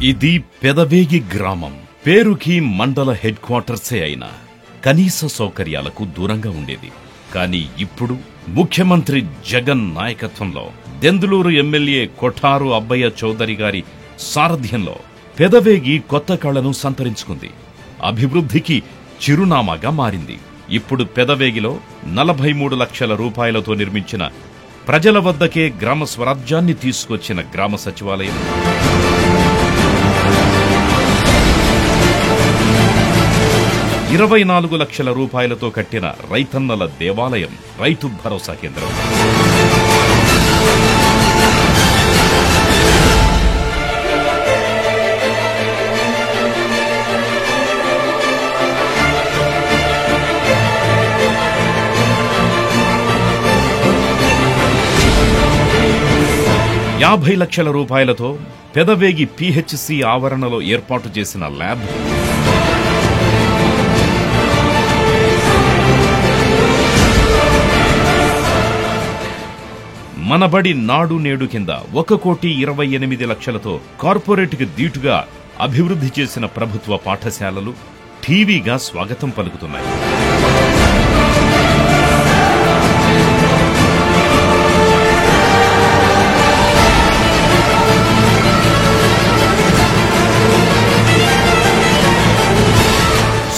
ఇది పెదవేగి గ్రామం. పేరుకి మండల హెడ్ క్వార్టర్సే అయినా కనీస సౌకర్యాలకు దూరంగా ఉండేది. కానీ ఇప్పుడు ముఖ్యమంత్రి జగన్ నాయకత్వంలో దెందులూరు ఎమ్మెల్యే కొఠారు అబ్బయ్య చౌదరి గారి సారథ్యంలో పెదవేగి కొత్త కళను సంతరించుకుంది. అభివృద్ధికి చిరునామాగా మారింది. ఇప్పుడు పెదవేగిలో 43 లక్షల రూపాయలతో నిర్మించిన, ప్రజల వద్దకే గ్రామ స్వరాజ్యాన్ని తీసుకొచ్చిన గ్రామ సచివాలయం, 24 లక్షల రూపాయలతో కట్టిన రైతన్నల దేవాలయం, రైతు భరోసా కేంద్రం, $50 లక్షల రూపాయలతో పెదవేగి పిహెచ్సి ఆవరణలో ఏర్పాటు చేసిన ల్యాబ్, మనబడి నాడు నేడు కింద 1,28 లక్షలతో కార్పొరేట్కి దీటుగా అభివృద్ధి చేసిన ప్రభుత్వ పాఠశాలలు టీవీగా స్వాగతం పలుకుతున్నాయి.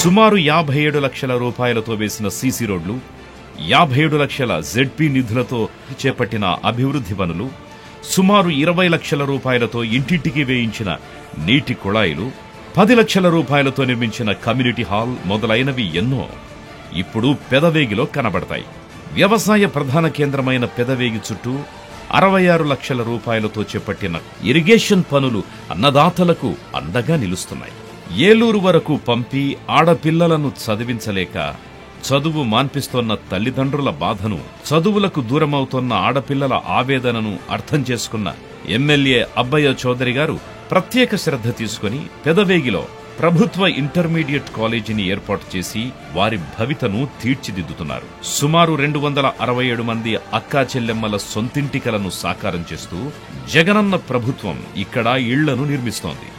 సుమారు 57 లక్షల రూపాయలతో వేసిన సీసీ రోడ్లు, 57 లక్షల జెడ్పీ నిధులతో చేపట్టిన అభివృద్ధి పనులు, సుమారు 20 లక్షల రూపాయలతో ఇంటింటికి వేయించిన నీటి కుళాయిలు, 10 లక్షల రూపాయలతో నిర్మించిన కమ్యూనిటీ హాల్ మొదలైనవి ఎన్నో ఇప్పుడు పెదవేగిలో కనబడతాయి. వ్యవసాయ ప్రధాన కేంద్రమైన పెదవేగి చుట్టూ 66 లక్షల రూపాయలతో చేపట్టిన ఇరిగేషన్ పనులు అన్నదాతలకు అండగా నిలుస్తున్నాయి. ఏలూరు వరకు పంపి ఆడపిల్లలను చదివించలేక చదువు మాన్పిస్తోన్న తల్లిదండ్రుల బాధను, చదువులకు దూరమవుతోన్న ఆడపిల్లల ఆవేదనను అర్థం చేసుకున్న ఎమ్మెల్యే అబ్బయ్య చౌదరి గారు ప్రత్యేక శ్రద్ధ తీసుకుని పెదవేగిలో ప్రభుత్వ ఇంటర్మీడియట్ కాలేజీని ఏర్పాటు చేసి వారి భవితను తీర్చిదిద్దుతున్నారు. సుమారు 267 మంది అక్కా చెల్లెమ్మల సొంతింటి కలను సాకారం చేస్తూ జగనన్న ప్రభుత్వం ఇక్కడ ఇళ్లను నిర్మిస్తోంది.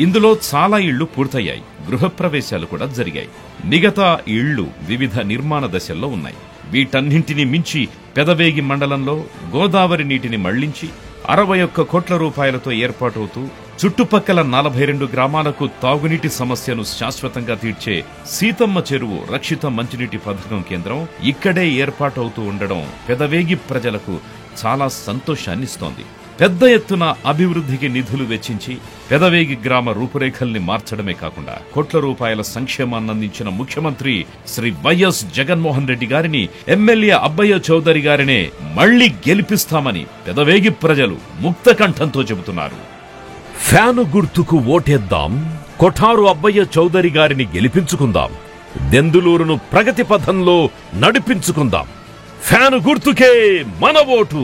ఇందులో చాలా ఇళ్లు పూర్తయ్యాయి, గృహప్రవేశాలు కూడా జరిగాయి. మిగతా ఇళ్లు వివిధ నిర్మాణ దశల్లో ఉన్నాయి. వీటన్నింటినీ మించి పెదవేగి మండలంలో గోదావరి నీటిని మళ్లించి 61 కోట్ల రూపాయలతో ఏర్పాటవుతూ చుట్టుపక్కల 42 గ్రామాలకు తాగునీటి సమస్యను శాశ్వతంగా తీర్చే సీతమ్మ చెరువు రక్షిత మంచినీటి పథకం కేంద్రం ఇక్కడే ఏర్పాటవుతూ ఉండడం పెదవేగి ప్రజలకు చాలా సంతోషాన్నిస్తోంది. పెద్ద ఎత్తున అభివృద్ధికి నిధులు వెచ్చించి పెదవేగి గ్రామ రూపురేఖల్ని మార్చడమే కాకుండా కోట్ల రూపాయల సంక్షేమాన్నందించిన ముఖ్యమంత్రి శ్రీ వైఎస్ జగన్మోహన్ రెడ్డి గారిని, ఎమ్మెల్యే అబ్బయ్య చౌదరి గారినే మళ్లీ గెలిపిస్తామని పెదవేగి ప్రజలు ముక్త కంఠంతో చెబుతున్నారు. ఫ్యాను గుర్తుకు ఓటేద్దాం, కొఠారు అబ్బయ్య చౌదరి గారిని గెలిపించుకుందాం, దెందులూరును ప్రగతి పథంలో నడిపించుకుందాం. ఫ్యాను గుర్తుకే మన ఓటు.